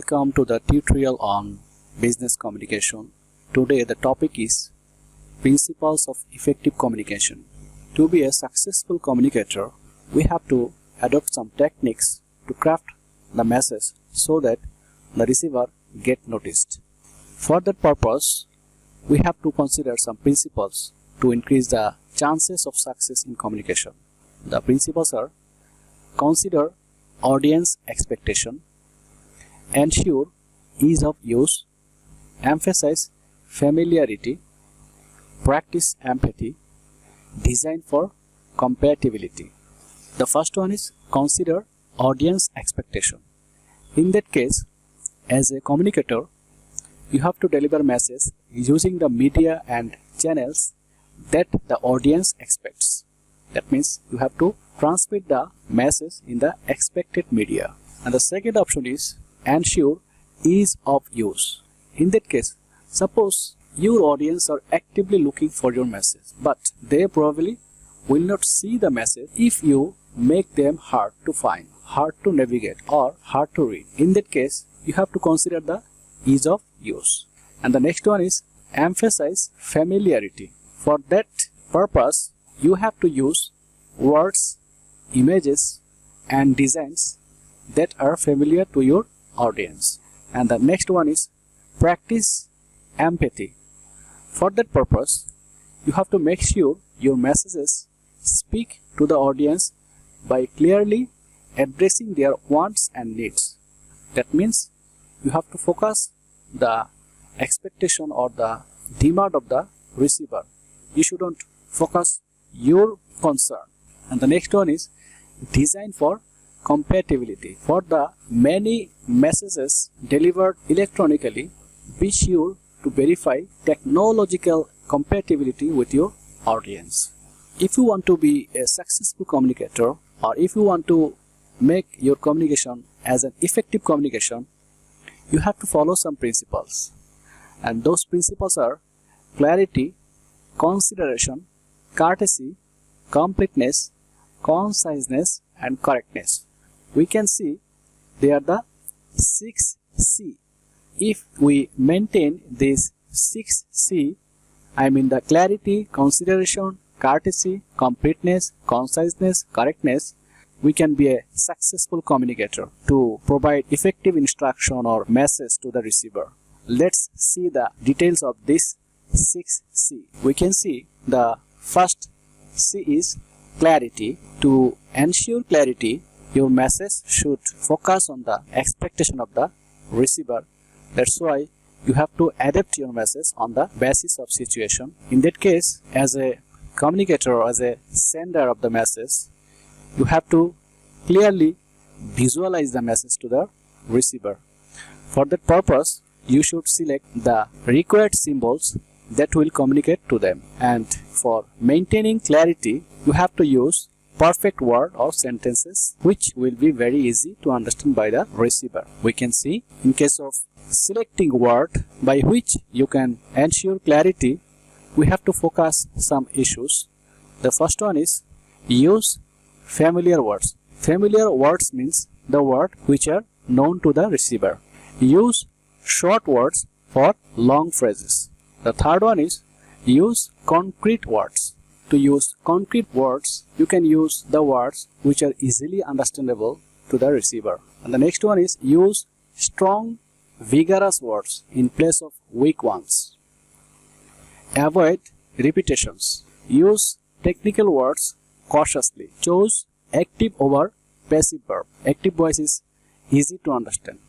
Welcome to the tutorial on business communication. Today the topic is principles of effective communication. To be a successful communicator, we have to adopt some techniques to craft the message so that the receiver get noticed. For that purpose, we have to consider some principles to increase the chances of success in communication. The principles are: consider audience expectation, ensure ease of use, emphasize familiarity, practice empathy, design for compatibility. The first one is consider audience expectation. In that case, as a communicator, you have to deliver message using the media and channels that the audience expects. That means you have to transmit the message in the expected media. And the second option is ensure ease of use. In that case, suppose your audience are actively looking for your message, but they probably will not see the message if you make them hard to find, hard to navigate, or hard to read. In that case, you have to consider the ease of use. And the next one is emphasize familiarity. For that purpose, you have to use words, images, and designs that are familiar to your audience. And the next one is practice empathy. For that purpose, you have to make sure your messages speak to the audience by clearly addressing their wants and needs. That means you have to focus the expectation or the demand of the receiver. You shouldn't focus your concern. And the next one is design for compatibility. For the many messages delivered electronically, be sure to verify technological compatibility with your audience. If you want to be a successful communicator, or if you want to make your communication as an effective communication, you have to follow some principles. And those principles are clarity, consideration, courtesy, completeness, conciseness, and correctness. We can see they are the 6 C. If we maintain these 6 C, I mean the clarity, consideration, courtesy, completeness, conciseness, correctness, we can be a successful communicator to provide effective instruction or message to the receiver. Let's see the details of this 6 C. We can see the first C is clarity. To ensure clarity, your message should focus on the expectation of the receiver. That's why you have to adapt your message on the basis of situation. In that case, as a communicator or as a sender of the message, you have to clearly visualize the message to the receiver. For that purpose, you should select the required symbols that will communicate to them. And for maintaining clarity, you have to use perfect word or sentences which will be very easy to understand by the receiver. We can see in case of selecting word by which you can ensure clarity, we have to focus some issues. The first one is use familiar words. Familiar words means the word which are known to the receiver. Use short words for long phrases. The third one is use concrete words. To use concrete words, you can use the words which are easily understandable to the receiver. And the next one is use strong, vigorous words in place of weak ones. Avoid repetitions. Use technical words cautiously. Choose active over passive verb. Active voice is easy to understand.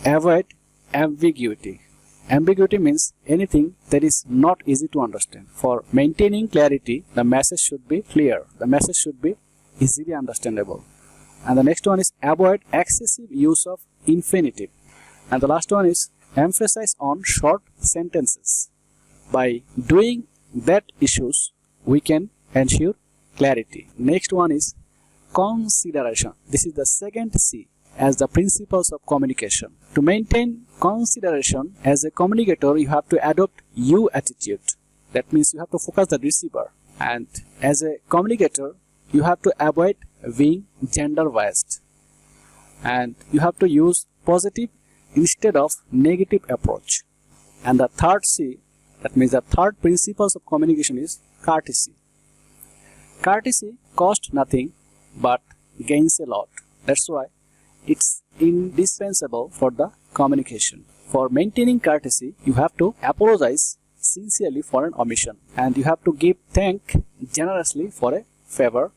Avoid ambiguity. Ambiguity means anything that is not easy to understand. For maintaining clarity, the message should be clear. The message should be easily understandable. And the next one is avoid excessive use of infinitive. And the last one is emphasize on short sentences. By doing that issues, we can ensure clarity. Next one is consideration. This is the second C as the principles of communication. To maintain consideration as a communicator, you have to adopt you attitude. That means you have to focus the receiver. And as a communicator, you have to avoid being gender biased. And you have to use positive instead of negative approach. And the third C, that means the third principles of communication, is courtesy. Courtesy costs nothing but gains a lot. That's why it's indispensable for the communication. For maintaining courtesy, you have to apologize sincerely for an omission, and you have to give thank generously for a favor,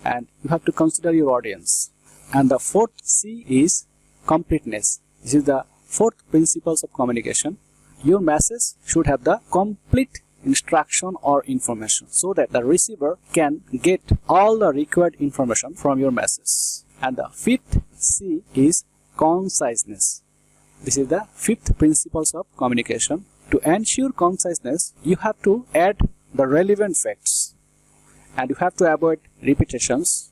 and you have to consider your audience. And the fourth C is completeness. This is the fourth principles of communication. Your message should have the complete instruction or information so that the receiver can get all the required information from your message. And the fifth C is conciseness. This is the fifth principles of communication. To ensure conciseness, you have to add the relevant facts, and you have to avoid repetitions.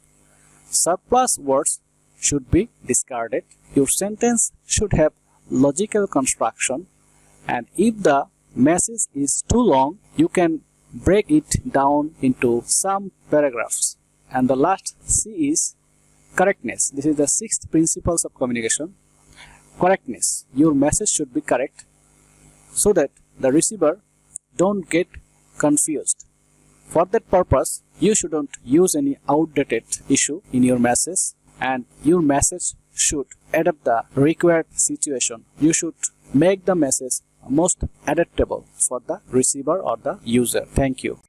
Surplus words should be discarded. Your sentence should have logical construction, and if the message is too long, you can break it down into some paragraphs. And the last C is correctness. This is the sixth principles of communication. Correctness. Your message should be correct so that the receiver don't get confused. For that purpose, you shouldn't use any outdated issue in your message, and your message should adapt the required situation. You should make the message most adaptable for the receiver or the user. Thank you.